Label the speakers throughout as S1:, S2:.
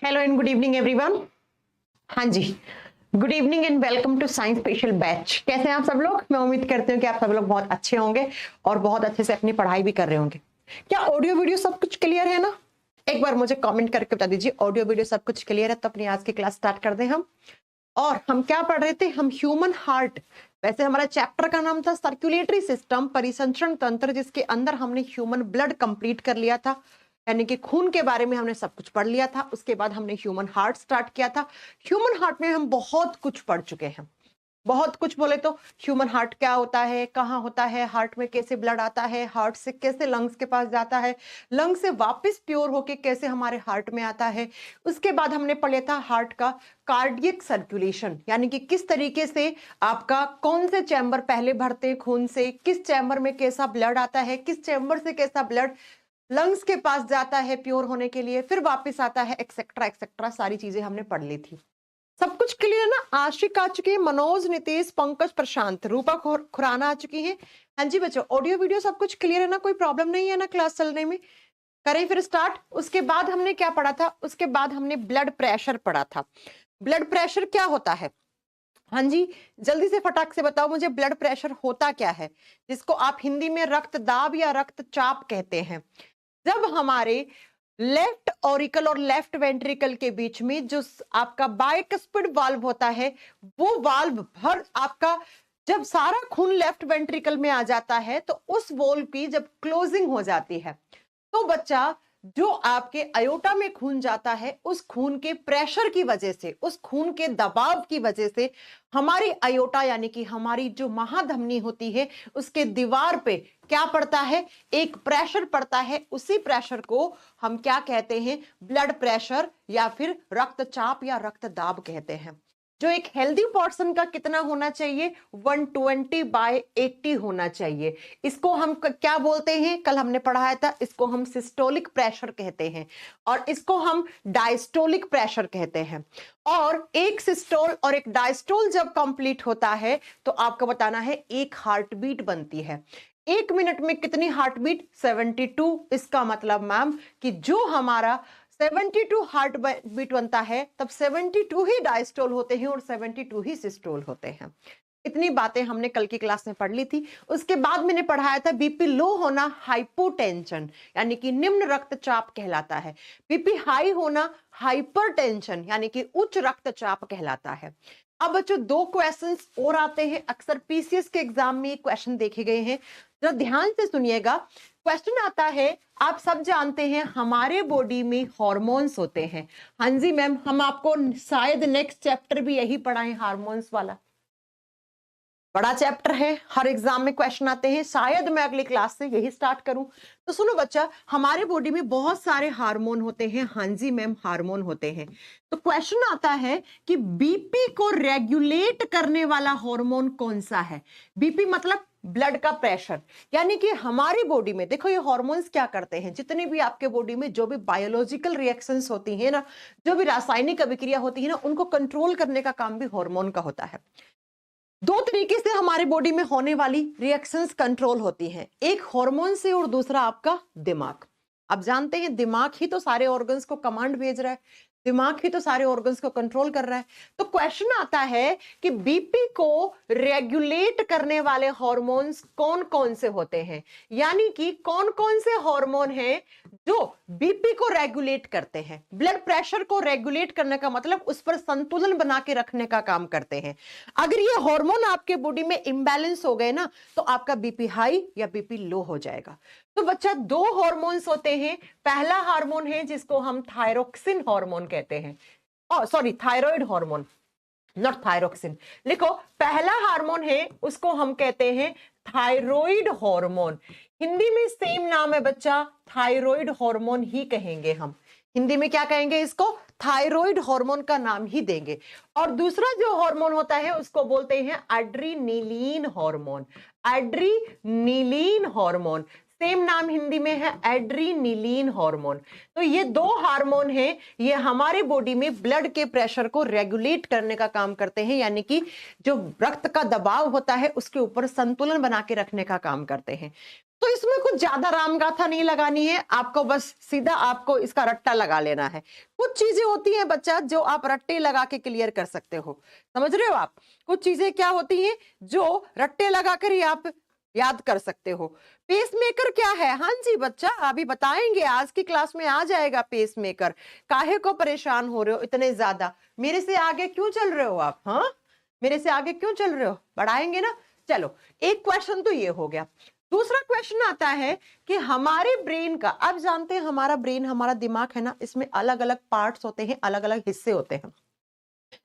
S1: Hello and good evening everyone. हाँ जी, good evening and welcome to science special batch. कैसे हैं आप सब लोग? मैं उम्मीद करती हूँ कि आप सब लोग बहुत अच्छे होंगे और बहुत अच्छे से अपनी पढ़ाई भी कर रहे होंगे। क्या ऑडियो वीडियो सब कुछ क्लियर है ना? एक बार मुझे कमेंट करके बता दीजिए ऑडियो वीडियो सब कुछ क्लियर है, तो अपनी आज की क्लास स्टार्ट कर दें हम। और हम क्या पढ़ रहे थे? हम ह्यूमन हार्ट, वैसे हमारा चैप्टर का नाम था सर्कुलेटरी सिस्टम, परिसंचरण तंत्र, जिसके अंदर हमने ह्यूमन ब्लड कंप्लीट कर लिया था, यानी कि खून के बारे में हमने सब कुछ पढ़ लिया था। उसके बाद हमने ह्यूमन हार्ट स्टार्ट किया था। ह्यूमन हार्ट में हम बहुत कुछ पढ़ चुके हैं, बहुत कुछ। बोले तो ह्यूमन हार्ट क्या होता है, कहाँ होता है, हार्ट में कैसे ब्लड आता है, हार्ट से कैसे लंग्स के पास जाता है, लंग्स से वापस प्योर होके कैसे हमारे हार्ट में आता है। उसके बाद हमने पढ़ा था हार्ट का कार्डियक सर्कुलेशन, यानी कि किस तरीके से आपका कौन से चैम्बर पहले भरते हैं खून से, किस चैम्बर में कैसा ब्लड आता है, किस चैम्बर से कैसा ब्लड लंग्स के पास जाता है प्योर होने के लिए, फिर वापस आता है, एक्सेट्रा एक्सेट्रा। सारी चीजें हमने पढ़ ली थी। सब कुछ क्लियर ना? आशिक आ चुकी है, मनोज, नितेश, पंकज, प्रशांत, रूपा खुराना आ चुकी है। हाँ जी बच्चों, ऑडियो वीडियो सब कुछ क्लियर है ना? कोई प्रॉब्लम नहीं है ना क्लास चलने में? करें फिर स्टार्ट। उसके बाद हमने क्या पढ़ा था? उसके बाद हमने ब्लड प्रेशर पढ़ा था। ब्लड प्रेशर क्या होता है? हाँ जी, जल्दी से फटाक से बताओ मुझे, ब्लड प्रेशर होता क्या है, जिसको आप हिंदी में रक्तदाब या रक्तचाप कहते हैं। जब हमारे लेफ्ट ऑरिकल और लेफ्ट वेंट्रिकल के बीच में जो आपका बाइकस्पिड वाल्व होता है, वो वाल्व भर आपका, जब सारा खून लेफ्ट वेंट्रिकल में आ जाता है, तो उस वॉल्व की जब क्लोजिंग हो जाती है, तो बच्चा जो आपके अयोटा में खून जाता है, उस खून के प्रेशर की वजह से, उस खून के दबाव की वजह से हमारी अयोटा यानी कि हमारी जो महाधमनी होती है, उसके दीवार पे क्या पड़ता है? एक प्रेशर पड़ता है। उसी प्रेशर को हम क्या कहते हैं? ब्लड प्रेशर या फिर रक्तचाप या रक्तदाब कहते हैं। जो एक हेल्दी पर्सन का कितना होना चाहिए? 120/80 होना चाहिए। इसको हम क्या बोलते हैं? कल हमने पढ़ाया था, इसको हम सिस्टोलिक प्रेशर कहते हैं और इसको हम डायस्टोलिक प्रेशर कहते हैं। और एक सिस्टोल और एक डायस्टोल जब कंप्लीट होता है, तो आपको बताना है एक हार्ट बीट बनती है। 1 मिनट में कितनी हार्ट बीट? 72। इसका मतलब मैम कि जो हमारा 72 हार्ट बीट बनता है, तब 72 ही डायस्टोल होते हैं और 72 ही सिस्टोल होते हैं। इतनी बातें हमने कल की क्लास में पढ़ ली थी। उसके बाद मैंने पढ़ाया था बीपी लो होना हाइपोटेंशन, यानी कि निम्न रक्तचाप कहलाता है। बीपी हाई होना हाइपरटेंशन, यानी कि उच्च रक्तचाप कहलाता है। अब बच्चों 2 क्वेश्चंस और आते हैं, अक्सर पीसीएस के एग्जाम में ये क्वेश्चन देखे गए हैं, जरा ध्यान से सुनिएगा। क्वेश्चन आता है, आप सब जानते हैं हमारे बॉडी में हार्मोन्स होते हैं। हाँ जी मैम, हम आपको शायद नेक्स्ट चैप्टर भी यही पढ़ाएं, हार्मोन्स वाला बड़ा चैप्टर है, हर एग्जाम में क्वेश्चन आते हैं। शायद मैं अगली क्लास से यही स्टार्ट करूं। तो सुनो बच्चा, हमारे बॉडी में बहुत सारे हार्मोन होते हैं। हाँ जी मैम, हार्मोन होते हैं। तो क्वेश्चन आता है कि बीपी को रेगुलेट करने वाला हार्मोन कौन सा है? बीपी मतलब ब्लड का प्रेशर, यानी कि हमारी बॉडी में देखो ये हार्मोन्स क्या करते हैं, जितने भी आपके बॉडी में जो भी बायोलॉजिकल रिएक्शंस होती है ना, जो भी रासायनिक अभिक्रिया होती है ना, उनको कंट्रोल करने का काम भी हार्मोन का होता है। 2 तरीके से हमारे बॉडी में होने वाली रिएक्शंस कंट्रोल होती हैं, एक हार्मोन से और दूसरा आपका दिमाग। अब जानते हैं दिमाग ही तो सारे ऑर्गन्स को कमांड भेज रहा है, दिमाग ही तो सारे ऑर्गन्स को कंट्रोल कर रहा है। तो क्वेश्चन आता है कि बीपी को रेगुलेट करने वाले हार्मोन्स कौन कौन से होते हैं, यानी कि कौन कौन से हार्मोन हैं जो बीपी को रेगुलेट करते हैं। ब्लड प्रेशर को रेगुलेट करने का मतलब उस पर संतुलन बना के रखने का काम करते हैं। अगर ये हार्मोन आपके बॉडी में इंबैलेंस हो गए ना, तो आपका बीपी हाई या बीपी लो हो जाएगा। तो बच्चा 2 हार्मोन्स होते हैं। पहला हार्मोन है जिसको हम थायरोक्सिन हार्मोन कहते हैं, sorry thyroid hormone, not thyroxine. लिखो, पहला हार्मोन है उसको हम कहते हैं थायराइड हार्मोन। हिंदी में सेम नाम है बच्चा, थायराइड हार्मोन ही कहेंगे हम। हिंदी में क्या कहेंगे? इसको थायराइड हार्मोन का नाम ही देंगे। और दूसरा जो हार्मोन होता है उसको बोलते हैं एड्रीनिलीन हार्मोन। एड्रीनिलीन हार्मोन, सेम नाम हिंदी में है एड्रीनिलीन हार्मोन। तो ये 2 हार्मोन हैं, ये हमारे बॉडी में ब्लड के प्रेशर को रेगुलेट करने का काम करते हैं, यानी कि जो रक्त का दबाव होता है उसके ऊपर संतुलन बना के रखने का काम करते हैं। तो इसमें कुछ ज्यादा राम गाथा नहीं लगानी है आपको, बस सीधा आपको इसका रट्टा लगा लेना है। कुछ चीजें होती हैं बच्चा जो आप रट्टे लगा के क्लियर कर सकते हो, समझ रहे हो आप? कुछ चीजें क्या होती हैं जो रट्टे लगाकर ही आप याद कर सकते हो। पेसमेकर क्या है? हाँ जी बच्चा, अभी बताएंगे, आज की क्लास में आ जाएगा पेसमेकर। काहे को परेशान हो रहे हो इतने ज्यादा? मेरे से आगे क्यों चल रहे हो आप? हाँ, मेरे से आगे क्यों चल रहे हो? बढ़ाएंगे ना। चलो, एक क्वेश्चन तो ये हो गया। दूसरा क्वेश्चन आता है कि हमारे ब्रेन का, आप जानते हैं हमारा ब्रेन, हमारा दिमाग है ना, इसमें अलग अलग पार्ट्स होते हैं, अलग अलग हिस्से होते हैं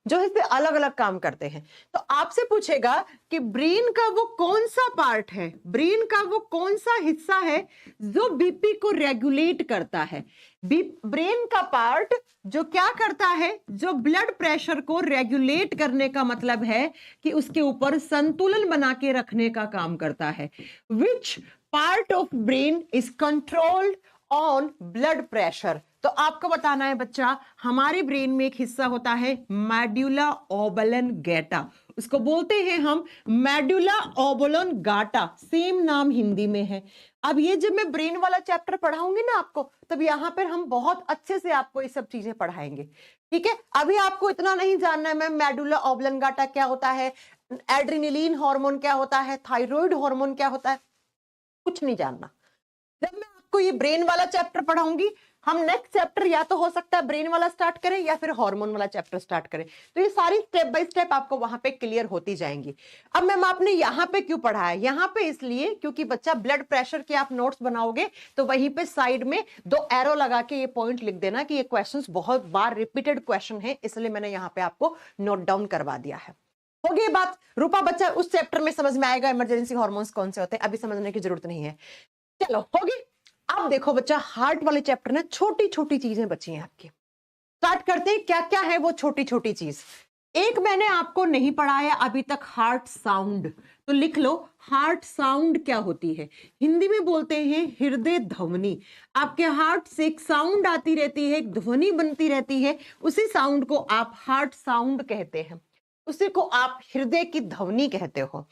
S1: जो इससे अलग अलग काम करते हैं। तो आपसे पूछेगा कि ब्रेन का वो कौन सा पार्ट है, ब्रेन का वो कौन सा हिस्सा है जो बीपी को रेगुलेट करता है? ब्रेन का पार्ट जो क्या करता है, जो ब्लड प्रेशर को रेगुलेट करने का मतलब है कि उसके ऊपर संतुलन बना के रखने का काम करता है। Which part of brain is controlled on blood pressure? तो आपको बताना है बच्चा, हमारे ब्रेन में एक हिस्सा होता है मेडुला ऑबलंगेटा, उसको बोलते हैं हम मेडुला ऑबलंगेटा, सेम नाम हिंदी में है। अब ये जब मैं ब्रेन वाला चैप्टर पढ़ाऊंगी ना आपको, तब यहां पर हम बहुत अच्छे से आपको ये सब चीजें पढ़ाएंगे, ठीक है? अभी आपको इतना नहीं जानना है मैम मेडुला ऑबलंगेटा क्या होता है, एड्रेनलिन हार्मोन क्या होता है, थायराइड हार्मोन क्या होता है, कुछ नहीं जानना। जब मैं आपको ये ब्रेन वाला चैप्टर पढ़ाऊंगी, हम नेक्स्ट चैप्टर या तो हो सकता है ब्रेन वाला स्टार्ट करें या फिर हार्मोन वाला चैप्टर स्टार्ट करें, तो ये सारी स्टेप बाय स्टेप आपको वहां पे क्लियर होती जाएंगी। अब मैम आपने यहाँ पे क्यों पढ़ा है? यहाँ पे इसलिए क्योंकि बच्चा ब्लड प्रेशर के आप नोट्स बनाओगे तो वहीं पे साइड में 2 एरो लगा के ये पॉइंट लिख देना कि ये क्वेश्चंस बहुत बार रिपीटेड क्वेश्चन है, इसलिए मैंने यहाँ पे आपको नोट डाउन करवा दिया है। हो गई बात रूपा बच्चा, उस चैप्टर में समझ में आएगा इमरजेंसी हार्मोन्स कौन से होते हैं, अभी समझने की जरूरत नहीं है। चलो होगी। अब देखो बच्चा, हार्ट वाले चैप्टर में छोटी छोटी चीजें बची हैं आपकी। स्टार्ट करते हैं, क्या क्या है वो छोटी छोटी चीज। एक मैंने आपको नहीं पढ़ाया अभी तक, हार्ट साउंड, तो लिख लो हार्ट साउंड क्या होती है। हिंदी में बोलते हैं हृदय ध्वनि। आपके हार्ट से एक साउंड आती रहती है, एक ध्वनि बनती रहती है, उसी साउंड को आप हार्ट साउंड कहते हैं, उसी को आप हृदय की ध्वनि कहते हो।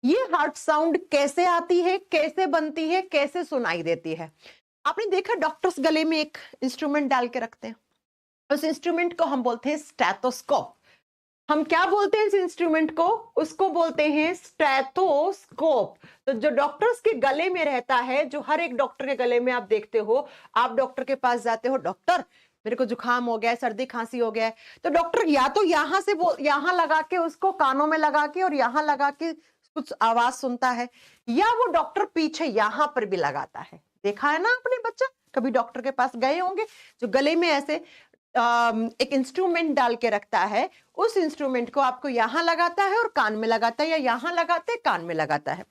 S1: ये हार्ट साउंड कैसे आती है, कैसे बनती है, कैसे सुनाई देती है? आपने देखा डॉक्टर्स गले में एक इंस्ट्रूमेंट डाल के रखते हैं, उस इंस्ट्रूमेंट को हम बोलते हैं स्टेथोस्कोप। हम क्या बोलते हैं इस इंस्ट्रूमेंट को? उसको बोलते हैं स्टेथोस्कोप। तो जो डॉक्टर्स के गले में रहता है, जो हर एक डॉक्टर के गले में आप देखते हो, आप डॉक्टर के पास जाते हो, डॉक्टर मेरे को जुकाम हो गया है, सर्दी खांसी हो गया है, तो डॉक्टर या तो यहां से वो यहां लगा के उसको कानों में लगा के और यहां लगा के कुछ आवाज सुनता है, या वो डॉक्टर पीछे यहां पर भी लगाता है। देखा है ना आपने बच्चा, कभी डॉक्टर के पास गए होंगे जो गले में ऐसे एक इंस्ट्रूमेंट डाल के रखता है, उस इंस्ट्रूमेंट को आपको यहां लगाता है और कान में लगाता है, या यहां लगाते है कान में लगाता है,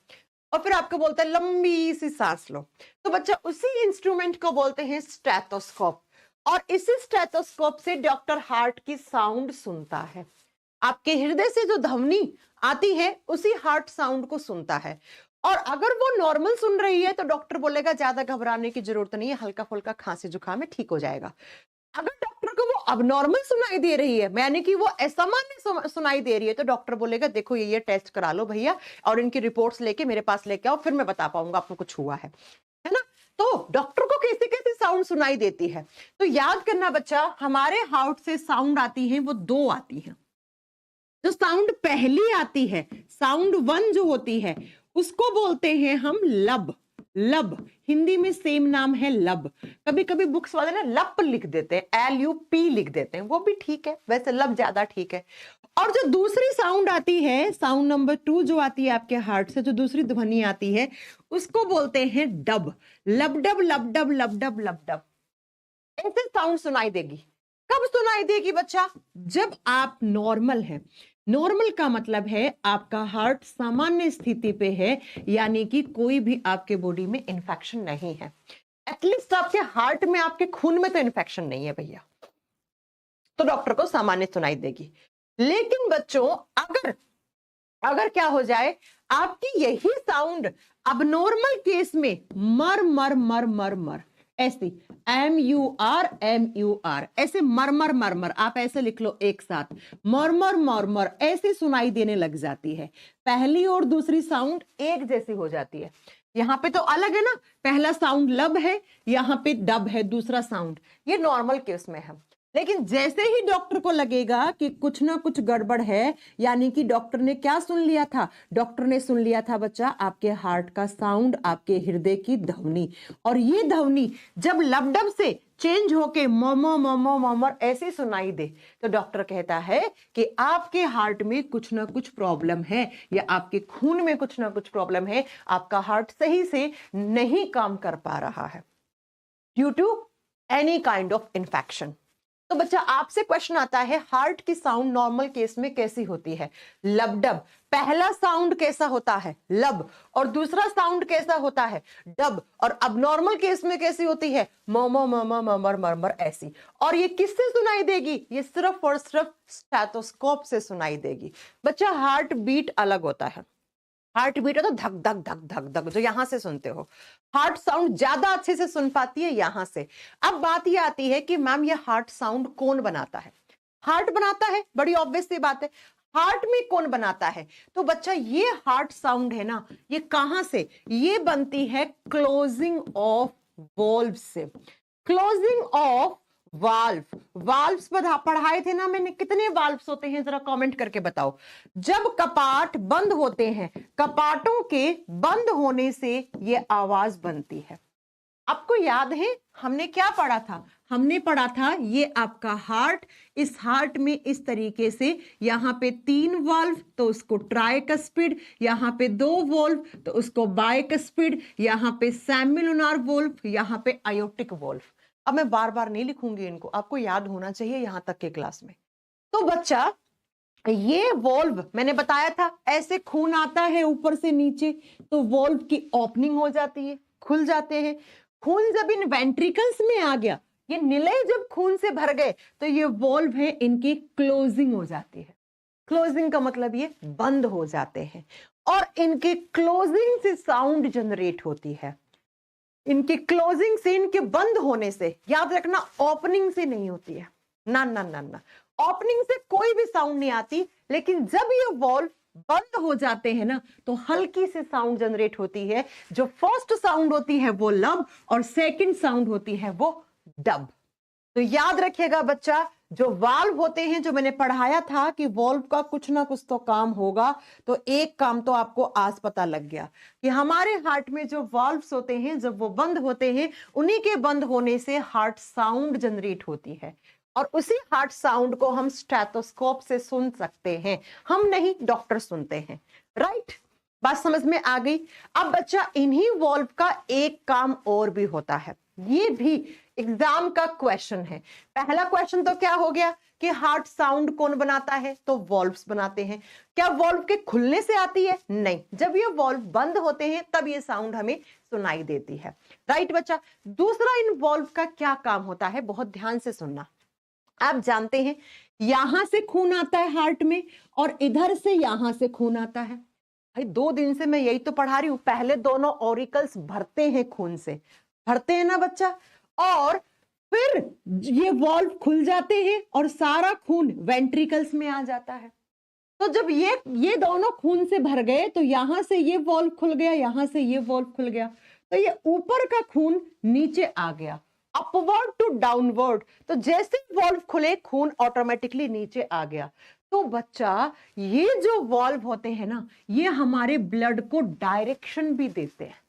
S1: और फिर आपको बोलता है लंबी सी सांस लो। तो बच्चा उसी इंस्ट्रूमेंट को बोलते हैं स्टेथोस्कोप, और इसी स्टेथोस्कोप से डॉक्टर हार्ट की साउंड सुनता है। आपके हृदय से जो ध्वनि आती है उसी हार्ट साउंड को सुनता है, और अगर वो नॉर्मल सुन रही है तो डॉक्टर बोलेगा ज्यादा घबराने की जरूरत नहीं है, हल्का फुल्का खांसी जुकाम है, ठीक हो जाएगा। अगर डॉक्टर को वो अबनॉर्मल सुनाई दे रही है, यानी कि वो असामान्य सुनाई दे रही है, तो डॉक्टर बोलेगा देखो ये टेस्ट करा लो भैया, और इनकी रिपोर्ट्स लेके मेरे पास लेके आओ, फिर मैं बता पाऊंगा आपको कुछ हुआ है ना? तो डॉक्टर को कैसे कैसे साउंड सुनाई देती है, तो याद करना बच्चा, हमारे हार्ट से साउंड आती है वो 2 आती है। जो साउंड पहली आती है, साउंड 1 जो होती है, उसको बोलते हैं हम लब। लब हिंदी में सेम नाम है लब। कभी कभी बुक्स वाले ना लप लिख देते हैं, LUP लिख देते हैं, वो भी ठीक है, वैसे लब ज्यादा ठीक है। और जो दूसरी साउंड आती है, साउंड नंबर 2 जो आती है आपके हार्ट से, जो दूसरी ध्वनि आती है, उसको बोलते हैं डब। लब डब लब डब लब डब लब डब, ऐसे साउंड सुनाई देगी। कब सुनाई देगी बच्चा? जब आप नॉर्मल हैं। नॉर्मल का मतलब है आपका हार्ट सामान्य स्थिति पे है, यानी कि कोई भी आपके बॉडी में इंफेक्शन नहीं है। एटलीस्ट आपके हार्ट में, आपके खून में तो इंफेक्शन नहीं है भैया, तो डॉक्टर को सामान्य सुनाई देगी। लेकिन बच्चों अगर क्या हो जाए, आपकी यही साउंड अब नॉर्मल केस में मर मर मर मर मर ऐसी MUR ऐसे मरमर मरमर, आप ऐसे लिख लो एक साथ, मरमर मरमर ऐसे सुनाई देने लग जाती है। पहली और दूसरी साउंड एक जैसी हो जाती है। यहाँ पे तो अलग है ना, पहला साउंड लब है, यहाँ पे डब है दूसरा साउंड, ये नॉर्मल केस में है। लेकिन जैसे ही डॉक्टर को लगेगा कि कुछ ना कुछ गड़बड़ है, यानी कि डॉक्टर ने क्या सुन लिया था, डॉक्टर ने सुन लिया था बच्चा आपके हार्ट का साउंड, आपके हृदय की ध्वनि, और ये ध्वनि जब लबडब से चेंज होके मोमो मोमो मोमर ऐसे सुनाई दे, तो डॉक्टर कहता है कि आपके हार्ट में कुछ ना कुछ प्रॉब्लम है, या आपके खून में कुछ ना कुछ प्रॉब्लम है, आपका हार्ट सही से नहीं काम कर पा रहा है due to any kind of infection. तो बच्चा आपसे क्वेश्चन आता है, हार्ट की साउंड नॉर्मल केस में कैसी होती है? लबडब। पहला साउंड कैसा होता है? लब। और दूसरा साउंड कैसा होता है? डब। और अब नॉर्मल केस में कैसी होती है? मोमो मोमो ममर मरमर ऐसी। और ये किससे सुनाई देगी? ये सिर्फ और सिर्फ स्टेथोस्कोप से सुनाई देगी। बच्चा हार्ट बीट अलग होता है, हार्ट बीट है तो धक धक धक धक धक जो यहां से सुनते हो, हार्ट साउंड ज्यादा अच्छे से सुन पाती है यहां से। अब बात ये आती है कि मैम ये हार्ट साउंड कौन बनाता है? हार्ट बनाता है, बड़ी ऑब्वियस सी बात है। हार्ट में कौन बनाता है? तो बच्चा ये हार्ट साउंड है ना, ये कहां से? ये बनती है क्लोजिंग ऑफ वॉल्व से। क्लोजिंग ऑफ वाल्व, वाल्व्स पढ़ाए थे ना मैंने, कितने वाल्व्स होते हैं जरा कमेंट करके बताओ। जब कपाट बंद होते हैं, कपाटों के बंद होने से ये आवाज बनती है। आपको याद है हमने क्या पढ़ा था? हमने पढ़ा था ये आपका हार्ट, इस हार्ट में इस तरीके से यहाँ पे 3 वाल्व तो उसको ट्राइकस्पिड, यहाँ पे 2 वॉल्व तो उसको बाइकस्पिड, यहाँ पे सेमिलुनार वॉल्व, यहाँ पे आयोटिक वॉल्व। अब मैं बार बार नहीं लिखूंगी इनको, आपको याद होना चाहिए यहां तक के क्लास में। तो बच्चा ये वॉल्व मैंने बताया था, ऐसे खून आता है ऊपर से नीचे तो वॉल्व की ओपनिंग हो जाती है, खुल जाते हैं। खून जब इन वेंट्रिकल्स में आ गया, ये निलय जब खून से भर गए, तो ये वॉल्व है इनकी क्लोजिंग हो जाती है। क्लोजिंग का मतलब ये बंद हो जाते हैं, और इनके क्लोजिंग से साउंड जनरेट होती है। इनकी क्लोजिंग से, इनके बंद होने से, याद रखना ओपनिंग से नहीं होती है, ना ना ना ना, ओपनिंग से कोई भी साउंड नहीं आती। लेकिन जब ये वॉल्व बंद हो जाते हैं ना, तो हल्की से साउंड जनरेट होती है। जो फर्स्ट साउंड होती है वो लब, और सेकंड साउंड होती है वो डब। तो याद रखिएगा बच्चा, जो वाल्व होते हैं, जो मैंने पढ़ाया था कि वॉल्व का कुछ ना कुछ तो काम होगा, तो एक काम तो आपको आज पता लग गया कि हमारे हार्ट में जो वाल्व्स होते हैं, जब वो बंद होते हैं, उन्हीं के बंद होने से हार्ट साउंड जनरेट होती है, और उसी हार्ट साउंड को हम स्टेथोस्कोप से सुन सकते हैं। हम नहीं, डॉक्टर सुनते हैं। राइट, बात समझ में आ गई। अब बच्चा इन्हीं वॉल्व का एक काम और भी होता है, ये भी एग्जाम का क्वेश्चन है। पहला क्वेश्चन तो क्या हो गया कि हार्ट साउंड कौन बनाता है? तो वॉल्व्स बनाते हैं। क्या वॉल्व के खुलने से आती है? नहीं, जब ये वॉल्व बंद होते हैं तब ये साउंड हमें सुनाई देती है। राइट बच्चा, दूसरा इन वॉल्व का क्या काम होता है, बहुत ध्यान से सुनना। आप जानते हैं यहां से खून आता है हार्ट में, और इधर से यहां से खून आता है। भाई 2 दिन से मैं यही तो पढ़ा रही हूं, पहले दोनों ऑरिकल्स भरते हैं खून से, भरते हैं ना बच्चा, और फिर ये वॉल्व खुल जाते हैं और सारा खून वेंट्रिकल्स में आ जाता है। तो जब ये दोनों खून से भर गए, तो यहां से ये वॉल्व खुल गया, यहां से ये वॉल्व खुल गया, तो ये ऊपर का खून नीचे आ गया, अपवर्ड टू डाउनवर्ड। तो जैसे वॉल्व खुले, खून ऑटोमेटिकली नीचे आ गया। तो बच्चा ये जो वॉल्व होते हैं ना, ये हमारे ब्लड को डायरेक्शन भी देते हैं।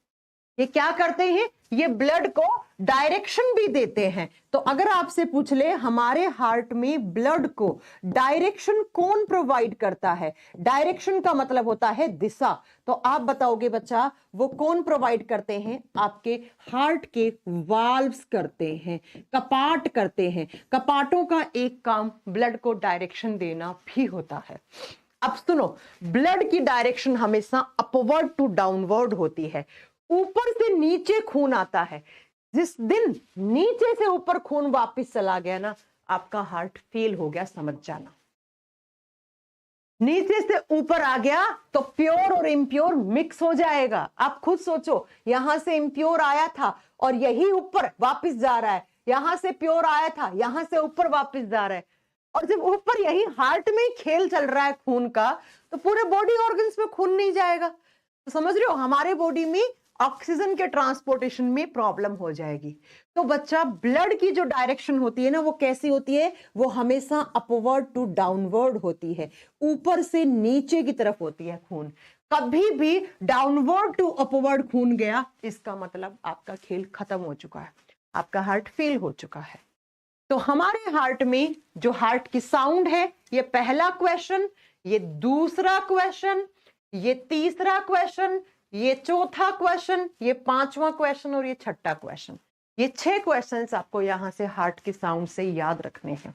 S1: ये क्या करते हैं? ये ब्लड को डायरेक्शन भी देते हैं। तो अगर आपसे पूछ ले हमारे हार्ट में ब्लड को डायरेक्शन कौन प्रोवाइड करता है, डायरेक्शन का मतलब होता है दिशा, तो आप बताओगे बच्चा वो कौन प्रोवाइड करते हैं? आपके हार्ट के वाल्व्स करते हैं, कपाट करते हैं। कपाटों का एक काम ब्लड को डायरेक्शन देना भी होता है। अब सुनो, ब्लड की डायरेक्शन हमेशा अपवर्ड टू डाउनवर्ड होती है। ऊपर से नीचे खून आता है, जिस दिन नीचे से ऊपर खून वापस चला गया ना, आपका हार्ट फेल हो गया, समझ जाना। नीचे से ऊपर आ गया तो प्योर और इम्प्योर मिक्स हो जाएगा। आप खुद सोचो, यहां से इम्प्योर आया था और यही ऊपर वापस जा रहा है, यहां से प्योर आया था, यहां से ऊपर वापस जा रहा है। और जब ऊपर यही हार्ट में खेल चल रहा है खून का, तो पूरे बॉडी ऑर्गन्स में खून नहीं जाएगा। तो समझ रहे हो, हमारे बॉडी में ऑक्सीजन के ट्रांसपोर्टेशन में प्रॉब्लम हो जाएगी। तो बच्चा ब्लड की जो डायरेक्शन होती है ना, वो कैसी होती है? वो हमेशा अपवर्ड टू डाउनवर्ड होती है, ऊपर से नीचे की तरफ होती है खून। कभी भी डाउनवर्ड टू अपवर्ड खून गया, इसका मतलब आपका खेल खत्म हो चुका है, आपका हार्ट फेल हो चुका है। तो हमारे हार्ट में जो हार्ट की साउंड है, ये पहला क्वेश्चन, ये दूसरा क्वेश्चन, ये तीसरा क्वेश्चन, ये चौथा क्वेश्चन, ये पांचवा क्वेश्चन और ये छठा क्वेश्चन। ये 6 क्वेश्चंस आपको यहां से हार्ट की साउंड से याद रखने हैं।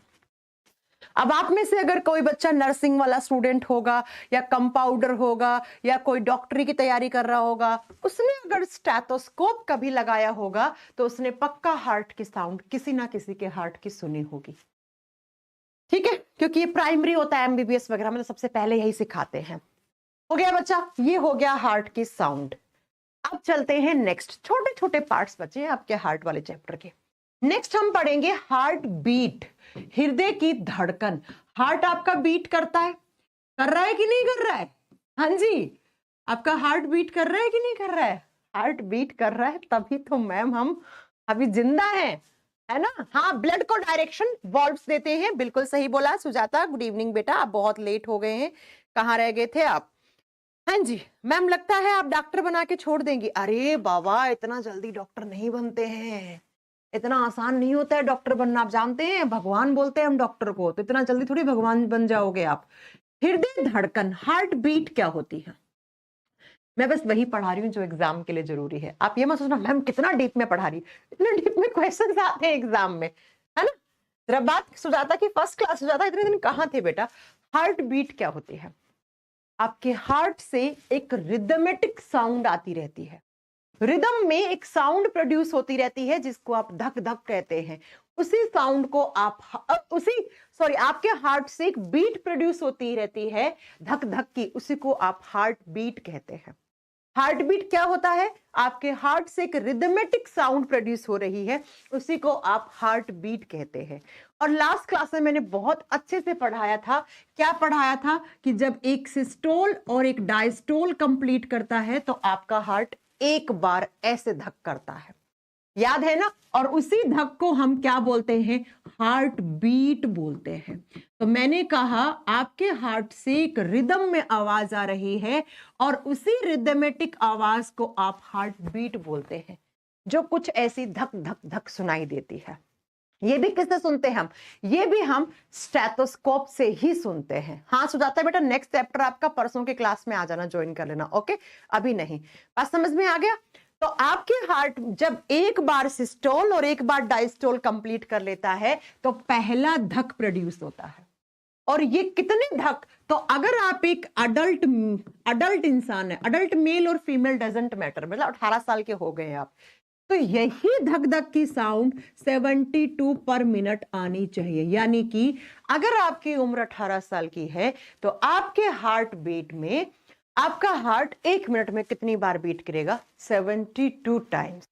S1: अब आप में से अगर कोई बच्चा नर्सिंग वाला स्टूडेंट होगा या कंपाउंडर होगा या कोई डॉक्टरी की तैयारी कर रहा होगा, उसने अगर स्टेथोस्कोप कभी लगाया होगा तो उसने पक्का हार्ट की साउंड किसी ना किसी के हार्ट की सुनी होगी। ठीक है, क्योंकि ये प्राइमरी होता है, एमबीबीएस वगैरह में तो सबसे पहले यही सिखाते हैं। हो गया बच्चा, ये हो गया हार्ट की साउंड। अब चलते हैं नेक्स्ट, छोटे छोटे पार्ट्स बचे हैं आपके हार्ट वाले चैप्टर के। नेक्स्ट हम पढ़ेंगे हार्ट बीट, हृदय की धड़कन। हार्ट आपका बीट करता है, कर रहा है कि नहीं कर रहा है? हाँ जी, आपका हार्ट बीट कर रहा है कि नहीं कर रहा है? हार्ट बीट कर रहा है, तभी तो मैम हम अभी जिंदा हैं, है ना? हाँ, ब्लड को डायरेक्शन वॉल्व्स देते हैं, बिल्कुल सही बोला सुजाता। गुड इवनिंग बेटा, आप बहुत लेट हो गए हैं, कहाँ रह गए थे आप? हाँ जी मैम, लगता है आप डॉक्टर बना के छोड़ देंगी। अरे बाबा, इतना जल्दी डॉक्टर नहीं बनते हैं, इतना आसान नहीं होता है डॉक्टर बनना। आप जानते हैं, भगवान बोलते हैं हम डॉक्टर को, तो इतना जल्दी थोड़ी भगवान बन जाओगे आप। हृदय धड़कन, हार्ट बीट क्या होती है? मैं बस वही पढ़ा रही हूँ जो एग्जाम के लिए जरूरी है। आप ये मत सोचना मैम कितना डीप में पढ़ा रही, इतना डीप में क्वेश्चंस आते हैं एग्जाम में, है ना? जरा बात सुजाता की फर्स्ट क्लास, सुजाता इतने दिन कहाँ थे बेटा? हार्ट बीट क्या होती है? आपके हार्ट से एक रिदमेटिक साउंड आती रहती है, रिदम में एक साउंड प्रोड्यूस होती रहती है जिसको आप धक धक कहते हैं। उसी साउंड को आप आपके हार्ट से एक बीट प्रोड्यूस होती रहती है धक धक की, उसी को आप हार्ट बीट कहते हैं। हार्ट बीट क्या होता है? आपके हार्ट से एक रिदमेटिक साउंड प्रोड्यूस हो रही है, उसी को आप हार्ट बीट कहते हैं। और लास्ट क्लास में मैंने बहुत अच्छे से पढ़ाया था, क्या पढ़ाया था? कि जब एक सिस्टोल और एक डायस्टोल कंप्लीट करता है तो आपका हार्ट एक बार ऐसे धक करता है, याद है ना? और उसी धक को हम क्या बोलते हैं? हार्ट बीट बोलते हैं। तो मैंने कहा आपके हार्ट से एक रिदम में आवाज आ रही है और उसी रिदमेटिक आवाज को आप हार्ट बीट बोलते हैं, जो कुछ ऐसी धक धक धक सुनाई देती है। ये भी किससे सुनते हैं हम? ये भी हम स्टेथोस्कोप से ही सुनते हैं। हाँ सुजाता बेटा, नेक्स्ट चैप्टर आपका परसों के क्लास में आ जाना, ज्वाइन कर लेना, ओके? अभी नहीं, बात समझ में आ गया? तो आपके हार्ट जब एक बार सिस्टोल और एक बार डायस्टोल कंप्लीट कर लेता है तो पहला धक प्रोड्यूस होता है। और ये कितने धक? तो अगर आप एक अडल्ट इंसान है, अडल्ट मेल और फीमेल डजंट मैटर, मतलब 18 साल के हो गए आप, तो यही धक धक की साउंड 72 पर मिनट आनी चाहिए। यानी कि अगर आपकी उम्र 18 साल की है तो आपके हार्ट बीट में आपका हार्ट 1 मिनट में कितनी बार बीट करेगा? 72 times.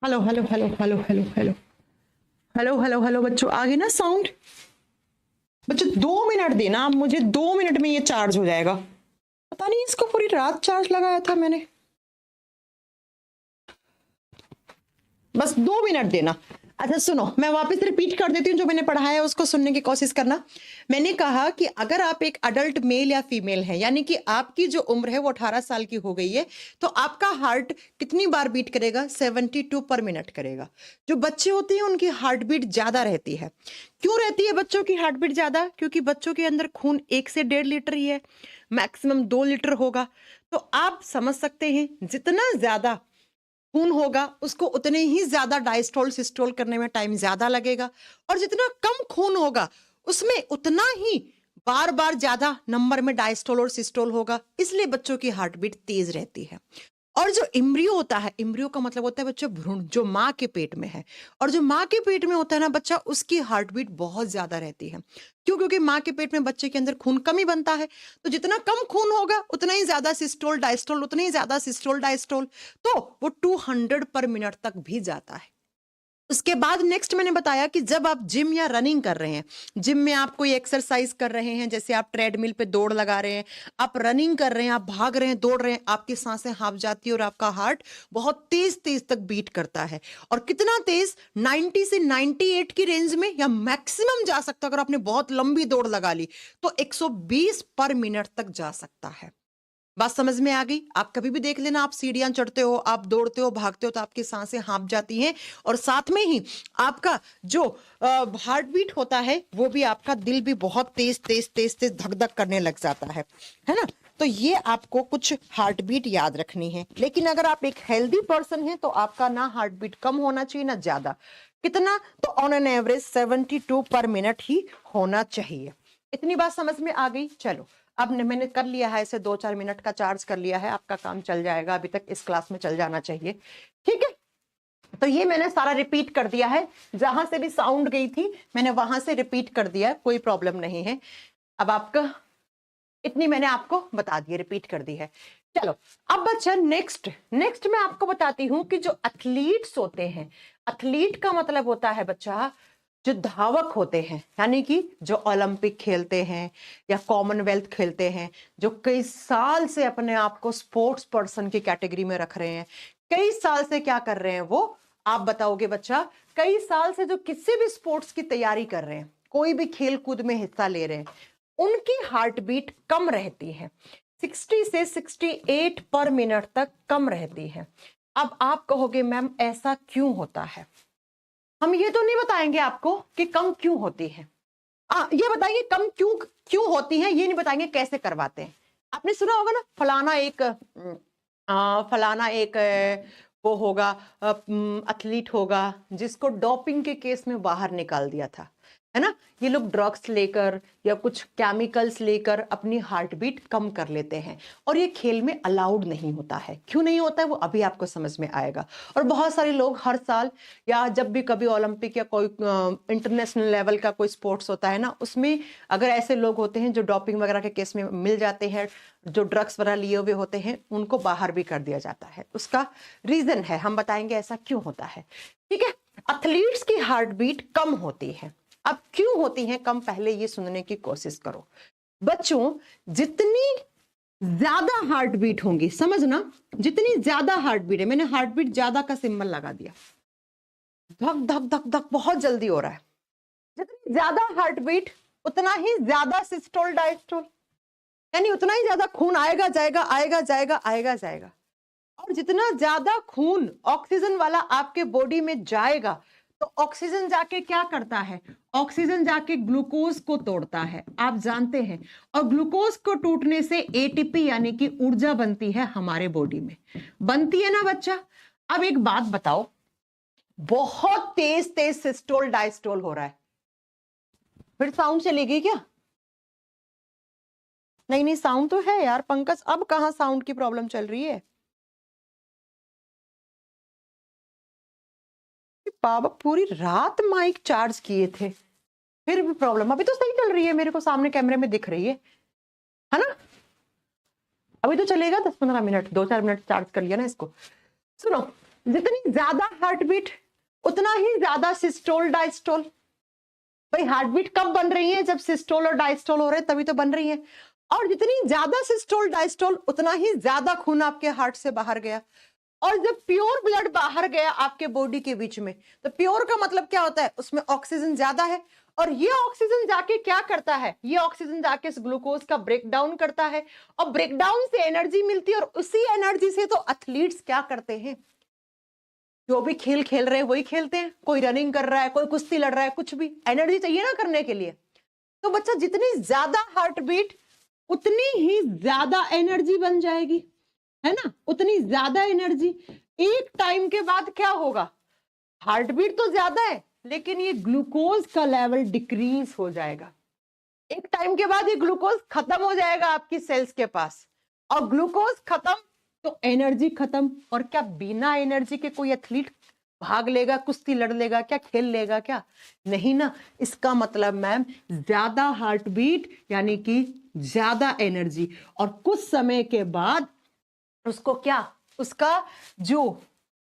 S1: Hello hello hello hello hello hello hello hello hello बच्चों, आ गई ना साउंड? बच्चों 2 मिनट देना आप मुझे, 2 मिनट में ये चार्ज हो जाएगा। पता नहीं इसको पूरी रात चार्ज लगाया था मैंने, बस 2 मिनट देना। अच्छा सुनो, मैं वापस रिपीट कर देती हूँ, जो मैंने पढ़ाया है उसको सुनने की कोशिश करना। मैंने कहा कि अगर आप एक अडल्ट मेल या फीमेल है, यानी कि आपकी जो उम्र है वो 18 साल की हो गई है, तो आपका हार्ट कितनी बार बीट करेगा? 72 पर मिनट करेगा। जो बच्चे होते हैं उनकी हार्ट बीट ज्यादा रहती है। क्यों रहती है बच्चों की हार्ट बीट ज्यादा? क्योंकि बच्चों के अंदर खून 1 से 1.5 लीटर ही है, मैक्सिमम 2 लीटर होगा। तो आप समझ सकते हैं जितना ज्यादा खून होगा उसको उतने ही ज्यादा डायस्टोल सिस्टोल करने में टाइम ज्यादा लगेगा, और जितना कम खून होगा उसमें उतना ही बार बार ज्यादा नंबर में डायस्टोल और सिस्टोल होगा। इसलिए बच्चों की हार्ट बीट तेज रहती है। और जो इम्ब्रियो होता है, इम्ब्रियो का मतलब होता है बच्चों भ्रूण, जो माँ के पेट में है, और जो माँ के पेट में होता है ना बच्चा, उसकी हार्ट बीट बहुत ज्यादा रहती है। क्यों? क्योंकि माँ के पेट में बच्चे के अंदर खून कम ही बनता है, तो जितना कम खून होगा उतना ही ज्यादा सिस्टोल डायस्टोल, उतना ही ज्यादा सिस्टोल डायस्टोल, तो वो 200 पर मिनट तक भी जाता है। उसके बाद नेक्स्ट मैंने बताया कि जब आप जिम या रनिंग कर रहे हैं, जिम में आप कोई एक्सरसाइज कर रहे हैं, जैसे आप ट्रेडमिल पे दौड़ लगा रहे हैं, आप रनिंग कर रहे हैं, आप भाग रहे हैं, दौड़ रहे हैं, आपकी सांसें हाँफ जाती है और आपका हार्ट बहुत तेज तेज तक बीट करता है। और कितना तेज? 90 से 98 की रेंज में, या मैक्सिमम जा सकता है अगर आपने बहुत लंबी दौड़ लगा ली तो 120 पर मिनट तक जा सकता है। बात समझ में आ गई? आप कभी भी देख लेना, आप सीढ़ियां चढ़ते हो, आप दौड़ते हो, भागते हो, तो आपकी सांसें हाँफ जाती हैं, और साथ में ही आपका जो हार्ट बीट होता है वो भी, आपका दिल भी बहुत तेज तेज तेज तेज धक धक करने लग जाता है ना? तो ये आपको कुछ हार्ट बीट याद रखनी है। लेकिन अगर आप एक हेल्दी पर्सन हैं तो आपका ना हार्ट बीट कम होना चाहिए ना ज्यादा। कितना? तो ऑन एन एवरेज 72 पर मिनट ही होना चाहिए। इतनी बात समझ में आ गई? चलो, अब मैंने कर लिया है इसे, 2-4 मिनट का चार्ज कर लिया है, आपका काम चल जाएगा, अभी तक इस क्लास में चल जाना चाहिए। ठीक है, तो ये मैंने सारा रिपीट कर दिया है, जहां से भी साउंड गई थी मैंने वहां से रिपीट कर दिया है, कोई प्रॉब्लम नहीं है। अब आपका इतनी मैंने आपको बता दी, रिपीट कर दी है। चलो अब बच्चा नेक्स्ट नेक्स्ट मैं आपको बताती हूं कि जो एथलीट्स होते हैं, एथलीट का मतलब होता है बच्चा जो धावक होते हैं, यानी कि जो ओलंपिक खेलते हैं या कॉमनवेल्थ खेलते हैं, जो कई साल से अपने आप को स्पोर्ट्स पर्सन की कैटेगरी में रख रहे हैं, कई साल से क्या कर रहे हैं वो आप बताओगे बच्चा? कई साल से जो किसी भी स्पोर्ट्स की तैयारी कर रहे हैं, कोई भी खेल कूद में हिस्सा ले रहे हैं, उनकी हार्ट बीट कम रहती है, 60 से 68 पर मिनट तक कम रहती है। अब आप कहोगे मैम ऐसा क्यों होता है? हम ये तो नहीं बताएंगे आपको कि कम क्यों होती है, ये बताएंगे कम क्यों क्यों होती है, ये नहीं बताएंगे कैसे करवाते हैं। आपने सुना होगा ना, फलाना एक वो होगा, एथलीट होगा जिसको डोपिंग के केस में बाहर निकाल दिया था, है ना? ये लोग ड्रग्स लेकर या कुछ केमिकल्स लेकर अपनी हार्ट बीट कम कर लेते हैं, और ये खेल में अलाउड नहीं होता है। क्यों नहीं होता है वो अभी आपको समझ में आएगा। और बहुत सारे लोग हर साल या जब भी कभी ओलंपिक या कोई इंटरनेशनल लेवल का कोई स्पोर्ट्स होता है ना, उसमें अगर ऐसे लोग होते हैं जो डोपिंग वगैरह के केस में मिल जाते हैं, जो ड्रग्स वगैरह लिए हुए होते हैं, उनको बाहर भी कर दिया जाता है। उसका रीजन है, हम बताएंगे ऐसा क्यों होता है। ठीक है, एथलीट्स की हार्ट बीट कम होती है। अब क्यों होती है कम, पहले ये सुनने की कोशिश करो बच्चों। जितनी ज्यादा हार्ट बीट होंगी, समझना, जितनी ज्यादा हार्ट बीट है, मैंने हार्ट बीट ज्यादा का सिंबल लगा दिया, धक धक धक धक बहुत जल्दी हो रहा है, जितनी ज्यादा हार्ट बीट उतना ही ज्यादा सिस्टोल डायस्टोल, यानी उतना ही ज्यादा खून आएगा जाएगा आएगा जाएगा आएगा जाएगा। और जितना ज्यादा खून ऑक्सीजन वाला आपके बॉडी में जाएगा, तो ऑक्सीजन जाके क्या करता है? ऑक्सीजन जाके ग्लूकोज को तोड़ता है, आप जानते हैं। और ग्लूकोज को टूटने से एटीपी यानी कि ऊर्जा बनती है हमारे बॉडी में, बनती है ना बच्चा? अब एक बात बताओ, बहुत तेज तेज सिस्टोल डायस्टोल हो रहा है, फिर साउंड चलेगी क्या? नहीं नहीं, साउंड तो है यार पंकज, अब कहां साउंड की प्रॉब्लम चल रही है? बाबा पूरी रात माइक चार्ज किए थे, फिर भी प्रॉब्लम। अभी तो सही चल रही है, मेरे को सामने कैमरे में दिख रही है ना? अभी तो चलेगा 10-15 मिनट, 2-4 मिनट चार्ज कर लिया ना इसको। सुनो, जितनी ज्यादा हार्ट बीट उतना ही ज्यादा सिस्टोल डायस्टोल। भाई हार्ट बीट कब बन रही है? जब सिस्टोल और डायस्टोल हो रहे हैं तभी तो बन रही है। और जितनी ज्यादा सिस्टोल डायस्टोल उतना ही ज्यादा खून आपके हार्ट से बाहर गया। और जब प्योर ब्लड बाहर गया आपके बॉडी के बीच में, तो प्योर का मतलब क्या होता है? उसमें ऑक्सीजन ज्यादा है। और ये ऑक्सीजन जाके क्या करता है? ये ऑक्सीजन जाके इस ग्लूकोज का ब्रेक डाउन करता है, और ब्रेक डाउन से एनर्जी मिलती है। और उसी एनर्जी से तो एथलीट्स क्या करते हैं? जो भी खेल खेल रहे हैं वही खेलते हैं। कोई रनिंग कर रहा है, कोई कुश्ती लड़ रहा है, कुछ भी एनर्जी चाहिए ना करने के लिए। तो बच्चा जितनी ज्यादा हार्ट बीट उतनी ही ज्यादा एनर्जी बन जाएगी, है ना? उतनी ज्यादा एनर्जी। एक टाइम के बाद क्या होगा? हार्ट बीट तो ज्यादा है लेकिन ये ग्लूकोज का लेवल डिक्रीज हो जाएगा। एक टाइम के बाद ये ग्लूकोज खत्म हो जाएगा आपकी सेल्स के पास। और ग्लूकोज खत्म तो एनर्जी खत्म। और क्या बिना एनर्जी के कोई एथलीट भाग लेगा, कुश्ती लड़ लेगा क्या, खेल लेगा क्या? नहीं ना। इसका मतलब मैम ज्यादा हार्ट बीट यानी कि ज्यादा एनर्जी। और कुछ समय के बाद उसको क्या, उसका जो